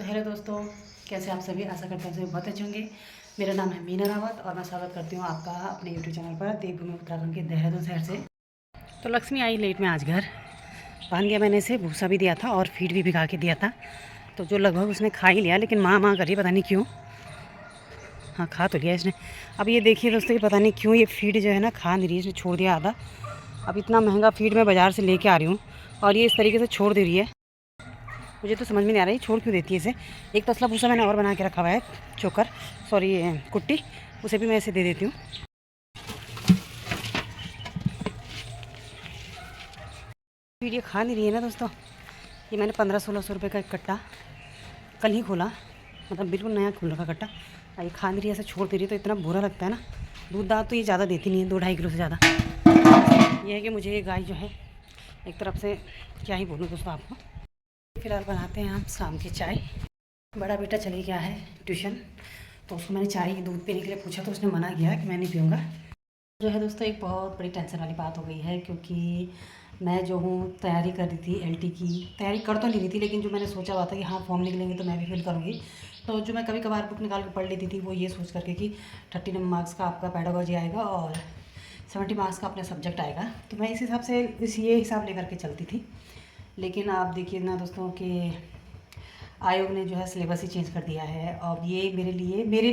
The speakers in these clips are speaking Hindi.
तो हेलो दोस्तों, कैसे आप सभी? आशा करते हैं सभी बहुत अच्छे होंगे। मेरा नाम है मीना रावत और मैं स्वागत करती हूँ आपका अपने यूट्यूब चैनल पर देवभूमि उत्तराखंड के देहरादून शहर से। तो लक्ष्मी आई लेट में आज घर। बांध दिया मैंने इसे, भूसा भी दिया था और फीड भी भिगा के दिया था, तो जो लगभग उसने खा ही लिया, लेकिन माँ माँ करी, पता नहीं क्यों। हाँ, खा तो लिया इसने। अब ये देखिए दोस्तों, ये पता नहीं क्यों ये फीड जो है ना खा नहीं रही, इसने छोड़ दिया आधा। अब इतना महंगा फीड मैं बाज़ार से लेके आ रही हूँ और ये इस तरीके से छोड़ दे रही है। मुझे तो समझ में नहीं आ रहा है छोड़ क्यों देती है इसे। एक तसला भूसा मैंने और बना के रखा हुआ है, चोकर, सॉरी कुट्टी, उसे भी मैं इसे दे देती हूँ। फीड ये खा नहीं रही है ना दोस्तों। ये मैंने 1500-1600 रुपये का एक कट्टा कल ही खोला, मतलब बिल्कुल नया खोल रखा कट्टा। ये खा नहीं रही है, ऐसे छोड़ दे रही है, तो इतना बुरा लगता है ना। दूध दाद तो ये ज़्यादा देती नहीं है, 2-2.5 किलो से ज़्यादा। ये है कि मुझे ये गाय जो है एक तरफ से, क्या ही बोलूँ दोस्तों आपको। फिलहाल बनाते हैं हम शाम की चाय। बड़ा बेटा चले गया है ट्यूशन, तो उसको मैंने चाय दूध पीने के लिए पूछा तो उसने मना किया कि मैं नहीं पीऊँगा। जो है दोस्तों, एक बहुत बड़ी टेंशन वाली बात हो गई है, क्योंकि मैं जो हूँ तैयारी कर रही थी एलटी की। तैयारी कर तो नहीं रही थी, लेकिन जो मैंने सोचा हुआ था कि हाँ फॉर्म निकलेंगे तो मैं भी फिल करूँगी। तो जो मैं कभी कभार बुक निकाल के पढ़ लेती थी, वो ये सोच करके कि 30 मार्क्स का आपका पेडागोजी आएगा और 70 मार्क्स का अपना सब्जेक्ट आएगा, तो मैं इस हिसाब से ये हिसाब लेकर के चलती थी। लेकिन आप देखिए ना दोस्तों कि आयोग ने जो है सिलेबस ही चेंज कर दिया है। अब ये मेरे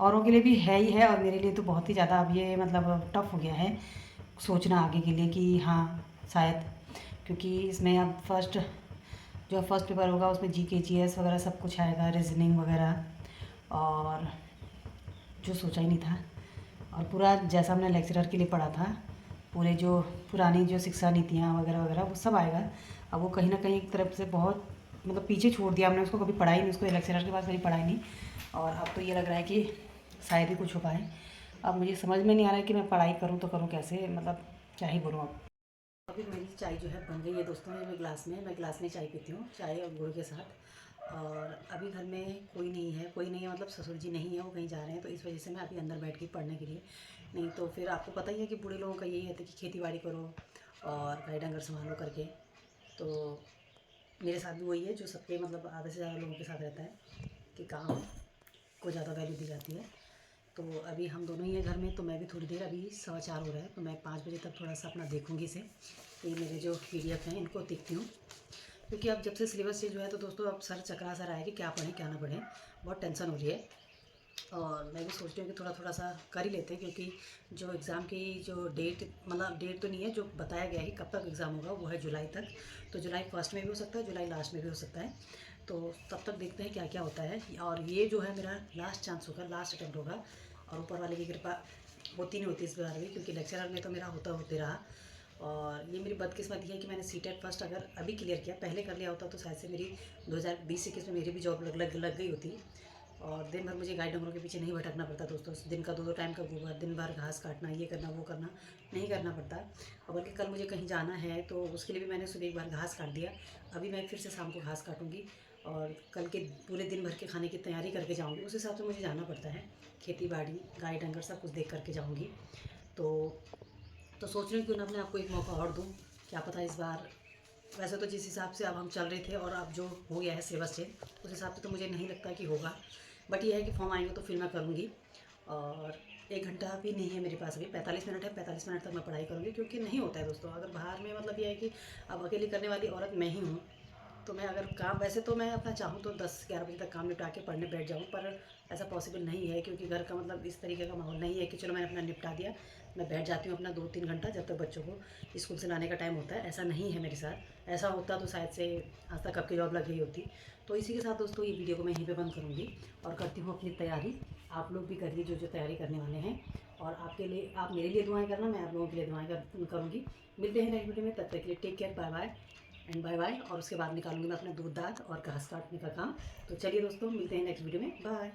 औरों के लिए भी है ही है, और मेरे लिए तो बहुत ही ज़्यादा अब ये मतलब टफ़ हो गया है सोचना आगे के लिए कि हाँ शायद, क्योंकि इसमें अब फर्स्ट पेपर होगा उसमें जीके जीएस वगैरह सब कुछ आएगा, रीजनिंग वगैरह, और जो सोचा ही नहीं था। और पूरा जैसा हमने लेक्चरर के लिए पढ़ा था, पूरे जो पुरानी जो शिक्षा नीतियाँ वगैरह वगैरह वो सब आएगा। अब वो कहीं ना कहीं एक तरफ से बहुत मतलब पीछे छोड़ दिया हमने, उसको कभी पढ़ा ही नहीं, उसको लेक्चरर के पास कभी पढ़ा ही नहीं। और अब तो ये लग रहा है कि शायद ही कुछ हो पाए। अब मुझे समझ में नहीं आ रहा है कि मैं पढ़ाई करूँ तो करूँ कैसे, मतलब क्या ही बोलूँ अब। अभी मेरी चाय जो है बन गई है दोस्तों, मैं गिलास में चाय पीती हूँ, चाय और गुड़ के साथ। और अभी घर में कोई नहीं है, मतलब ससुर जी नहीं है, वो कहीं जा रहे हैं, तो इस वजह से मैं अभी अंदर बैठ के पढ़ने के लिए। नहीं तो फिर आपको पता ही है कि बूढ़े लोगों का यही रहता है कि खेती बाड़ी करो और गाय डंगर संभालो करके। तो मेरे साथ भी वही है जो सबके मतलब आधे से ज़्यादा लोगों के साथ रहता है कि काम को ज़्यादा वैल्यू दी जाती है। तो अभी हम दोनों ही हैं घर में, तो मैं भी थोड़ी देर, अभी 4:15 हो रहा है, तो मैं 5 बजे तक थोड़ा सा अपना देखूँगी इसे। तो ये मेरे जो पीडीएफ हैं इनको देखती हूँ, क्योंकि अब जब से सिलेबस चेंज हुआ है तो दोस्तों अब सर चकरा सा रहा है कि क्या पढ़ें क्या ना पढ़ें, बहुत टेंशन हो रही है। और मैं भी सोच रही हूँ कि थोड़ा थोड़ा सा कर ही लेते हैं, क्योंकि जो एग्ज़ाम की जो डेट, मतलब डेट तो नहीं है, जो बताया गया है कब तक एग्ज़ाम होगा वो है जुलाई तक। तो जुलाई फर्स्ट में भी हो सकता है, जुलाई लास्ट में भी हो सकता है। तो तब तक देखते हैं क्या क्या होता है। और ये जो है मेरा लास्ट चांस होगा, लास्ट अटैम्प्ट होगा, और ऊपर वाले की कृपा होती नहीं होती इस बार भी, क्योंकि लेक्चरर में तो मेरा होते रहा। और ये मेरी बदकिस्मती है कि मैंने सीटेट फर्स्ट अगर अभी क्लियर किया, पहले कर लिया होता तो शायद से मेरी 2020-21 में मेरी भी जॉब लग गई होती। और दिन भर मुझे गाय डंगरों के पीछे नहीं भटकना पड़ता दोस्तों, दिन का 2-2 टाइम का गोबर, दिन भर घास काटना, ये करना वो करना नहीं करना पड़ता। और बल्कि कल मुझे कहीं जाना है तो उसके लिए भी मैंने सुबह एक बार घास काट दिया, अभी मैं फिर से शाम को घास काटूँगी। और कल के पूरे दिन भर के खाने की तैयारी करके जाऊँगी, उस हिसाब से मुझे जाना पड़ता है। खेती बाड़ी, गाय डंगर सब कुछ देख करके जाऊँगी। तो सोच रही हूँ क्यों ना अपने आपको एक मौका और दूँ, क्या पता इस बार। वैसे तो जिस हिसाब से अब हम चल रहे थे और अब जो हो गया है सिलेबस चेंज, उस हिसाब से तो मुझे नहीं लगता कि होगा। बट ये है कि फॉर्म आएंगे तो फिर मैं करूँगी। और 1 घंटा भी नहीं है मेरे पास, अभी 45 मिनट है, 45 मिनट तक मैं पढ़ाई करूँगी, क्योंकि नहीं होता है दोस्तों अगर बाहर में, मतलब ये है कि अब अकेली करने वाली औरत मैं ही हूँ। तो मैं अगर काम, वैसे तो मैं अपना चाहूँ तो 10-11 बजे तक काम निपटा के पढ़ने बैठ जाऊँ, पर ऐसा पॉसिबल नहीं है, क्योंकि घर का मतलब इस तरीके का माहौल नहीं है कि चलो मैंने अपना निपटा दिया, मैं बैठ जाती हूँ अपना 2-3 घंटा जब तक बच्चों को स्कूल से लाने का टाइम होता है। ऐसा नहीं है मेरे साथ, ऐसा होता तो शायद से आज तक आपकी जॉब लग गई होती। तो इसी के साथ दोस्तों ये वीडियो को मैं यहीं पे बंद करूँगी और करती हूँ अपनी तैयारी। आप लोग भी करिए जो जो तैयारी करने वाले हैं, और आपके लिए, आप मेरे लिए दुआएं करना, मैं आप लोगों के लिए दुआएं करूँगी। मिलते हैं नेक्स्ट वीडियो में, तब तक के लिए take care, bye bye and bye bye. और उसके बाद निकालूंगी मैं अपना दूध दांत और घास काटने का काम। तो चलिए दोस्तों, मिलते हैं नेक्स्ट वीडियो में, बाय।